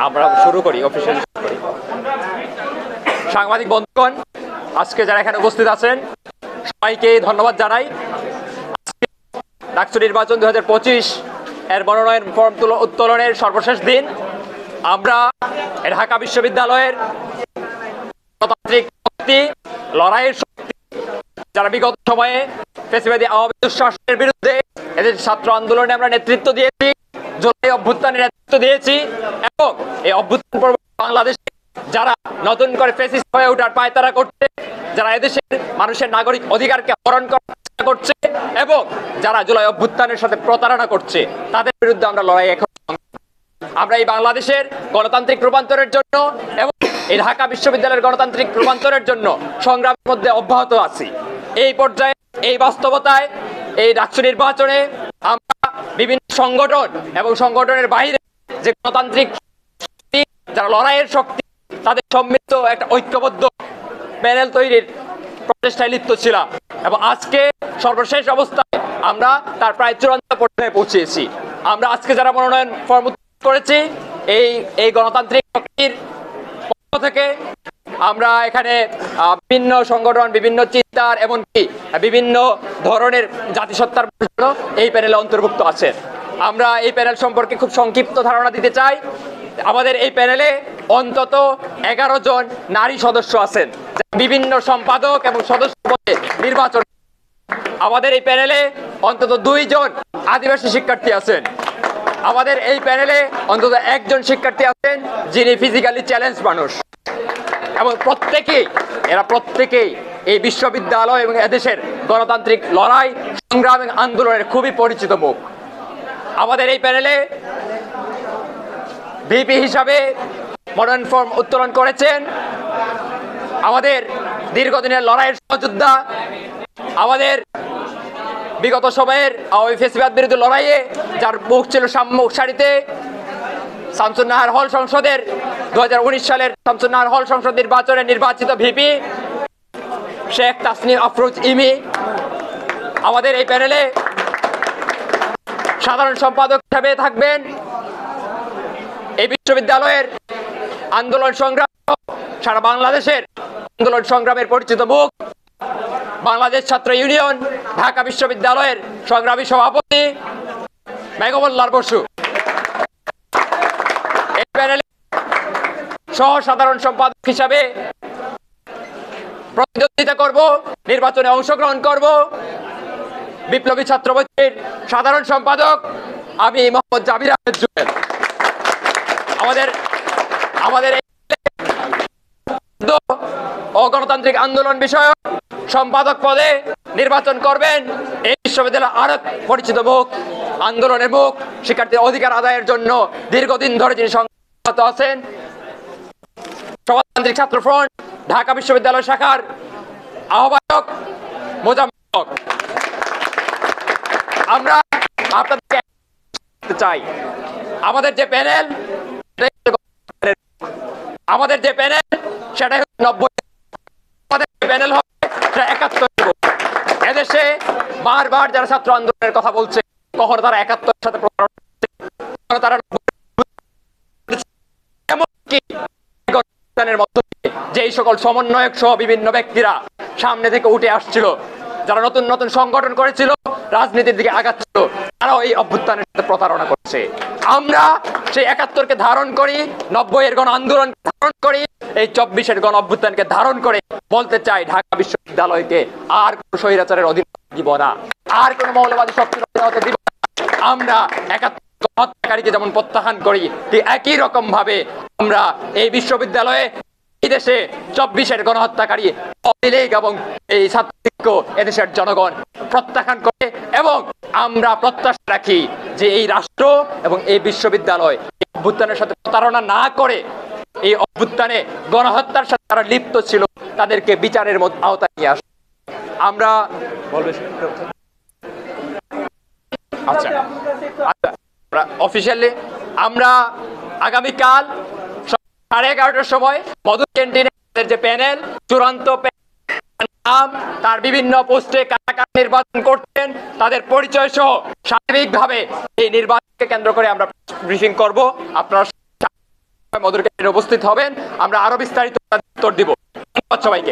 আমরা শুরু করি অফিসিয়াল। সাংবাদিক বন্ধুগণ, আজকে যারা এখানে উপস্থিত আছেন সবাইকে ধন্যবাদ জানাই। ডাকসু নির্বাচন 2025 এর মনোনয়ন ফর্ম উত্তোলনের সর্বশেষ দিন। আমরা ঢাকা বিশ্ববিদ্যালয়ের গণতান্ত্রিক শক্তি, লড়াইয়ের শক্তি, যারা বিগত সময়ে ফ্যাসিবাদী আওয়ামী দুঃশাসনের বিরুদ্ধে এদের ছাত্র আন্দোলনে আমরা নেতৃত্ব দিয়েছি, জুলাই অভ্যুত্থানের নেতৃত্ব দিয়েছি, এবং এই অভ্যুত্থান পরবর্তী বাংলাদেশে যারা নতুন করে ফ্যাসিস্ট হয়ে ওঠার পায়তারা করছে, যারা এদেশের মানুষের নাগরিক অধিকারকে হরণ করার চেষ্টা করছে এবং যারা জুলাই অভ্যুত্থানের সাথে প্রতারণা করছে, তাদের বিরুদ্ধে আমরা লড়াই এখন। আমরা এই বাংলাদেশের গণতান্ত্রিক রূপান্তরের জন্য এবং এই ঢাকা বিশ্ববিদ্যালয়ের গণতান্ত্রিক রূপান্তরের জন্য সংগ্রামের মধ্যে অব্যাহত আছি। এই পর্যায়ে, এই বাস্তবতায়, এই ডাকসু নির্বাচনে আমরা বিভিন্ন সংগঠন এবং সংগঠনের বাইরে যে গণতান্ত্রিক শক্তি, যারা লড়াইয়ের শক্তি, তাদের সম্মিলিত একটা ঐক্যবদ্ধ প্যানেল তৈরির প্রচেষ্টায় লিপ্ত ছিলাম এবং আজকে সর্বশেষ অবস্থায় আমরা তার প্রায় চূড়ান্ত পর্যায়ে পৌঁছেছি। আমরা আজকে যারা মনোনয়ন ফর্ম করেছি, এই গণতান্ত্রিক শক্তির পক্ষ থেকে আমরা এখানে বিভিন্ন সংগঠন, বিভিন্ন চিন্তার, এমনকি বিভিন্ন ধরনের জাতিসত্তার এই প্যানেলে অন্তর্ভুক্ত আছেন। আমরা এই প্যানেল সম্পর্কে খুব সংক্ষিপ্ত ধারণা দিতে চাই। আমাদের এই প্যানেলে অন্তত 11 জন নারী সদস্য আছেন, বিভিন্ন সম্পাদক এবং সদস্য পদে নির্বাচন। আমাদের এই প্যানেলে অন্তত 2 জন আদিবাসী শিক্ষার্থী আছেন। আমাদের এই প্যানেলে অন্তত 1 জন শিক্ষার্থী আছেন যিনি ফিজিক্যালি চ্যালেঞ্জ মানুষ, এবং এরা প্রত্যেকেই এই বিশ্ববিদ্যালয় এবং এদেশের গণতান্ত্রিক লড়াই, সংগ্রাম এবং আন্দোলনের খুবই পরিচিত মুখ। আমাদের এই প্যানেলে ভিপি হিসাবে মনোনয়ন ফর্ম উত্তোলন করেছেন আমাদের দীর্ঘদিনের লড়াইয়ের সহযোদ্ধা, আমাদের বিগত সময়ের আওয়ামী ফ্যাসিবাদ বিরুদ্ধে লড়াইয়ে যার মুখ ছিল সাম্যক সারিতে, শামসুন নাহার হল সংসদের 2019 সালের শামসুন নাহার হল সংসদ নির্বাচনে নির্বাচিত ভিপি শেখ তাসনিম আফরোজ ইমি। আমাদের এই প্যানেলে সাধারণ সম্পাদক হিসেবে থাকবেন এই বিশ্ববিদ্যালয়ের আন্দোলন সংগ্রাম, সারা বাংলাদেশের আন্দোলন সংগ্রামের পরিচিত মুখ, বাংলাদেশ ছাত্র ইউনিয়ন ঢাকা বিশ্ববিদ্যালয়ের সংগ্রামী সভাপতি মেঘমল্লার বসু। এই প্যানেলে সহ সাধারণ সম্পাদক হিসাবে প্রতিদ্বন্দ্বিতা করব, নির্বাচনে অংশগ্রহণ করব বিপ্লবী ছাত্রমৈত্রীর সাধারণ সম্পাদক আমি মোহাম্মদ জাবির আহমেদ জুয়েল। আমাদের গণতান্ত্রিক আন্দোলন বিষয়ক সম্পাদক পদে নির্বাচন করবেন এই বিশ্ববিদ্যালয়ের আরো পরিচিত মুখ, আন্দোলনের মুখ, শিক্ষার্থীর অধিকার আদায়ের জন্য দীর্ঘদিন ধরে যিনি সংগঠিত আছেন, সমাজতান্ত্রিক ছাত্র ফ্রন্ট ঢাকা বিশ্ববিদ্যালয় শাখার আহ্বায়ক মোজাম্মেল। আমরা আপনাদেরকে চাই আমাদের যে প্যানেল সেটাই 90, আমাদের প্যানেল হবে 71। এদেশে বারবার যারা ছাত্র আন্দোলনের কথা বলছে, কখনো তারা 71 সাথে তারা যেই সকল সমন্বয়ক সহ বিভিন্ন ব্যক্তিরা সামনে থেকে উঠে আসছিল, যারা নতুন নতুন সংগঠন করেছিল, রাজনীতির দিকে আগাচ্ছিল, তারাও এই অভ্যুত্থানের সাথে প্রতারণা করছে। আমরা সেই 71-কে ধারণ করি, 90-এর গণ আন্দোলন ধারণ করি, এই 24-এর গণ অভ্যুত্থানকে ধারণ করে বলতে চাই ঢাকা বিশ্ববিদ্যালয়কে আর কোন স্বৈরাচারের অধীন দিব না, আর কোন মৌলবাদী শক্তির অধীন হতে দিব না। আমরা 71 হত্যাকারীকে যেমন প্রত্যাখ্যান করি, ঠিক একই রকম ভাবে আমরা এই বিশ্ববিদ্যালয়ে এই দেশে 24-এর গণহত্যাকারী আওয়ামী লীগ এবং এই ছাত্রলীগ এদেশের জনগণ প্রত্যাখ্যান করে, এবং আমরা প্রত্যাশা রাখি যে এই রাষ্ট্র এবং এই বিশ্ববিদ্যালয় এই অভ্যুত্থানের সাথে প্রতারণা না করে এই অভ্যুত্থানে গণহত্যার সাথে যারা লিপ্ত ছিল তাদেরকে বিচারের আওতায় নিয়ে আসে। আমরা অফিসিয়ালি আমরা আগামীকাল 11:30টার সময় মধু ক্যান্টিনের যে প্যানেল চূড়ান্ত নাম, তার বিভিন্ন পোস্টে কারা কারা নির্বাচন করতেন, তাদের পরিচয় সহ সার্বিকভাবে এই নির্বাচনকে কেন্দ্র করে আমরা ব্রিফিং করব। আপনারা মধুর কেন্দ্রে উপস্থিত হবেন, আমরা আরো বিস্তারিত উত্তর দিব। ধন্যবাদ সবাইকে।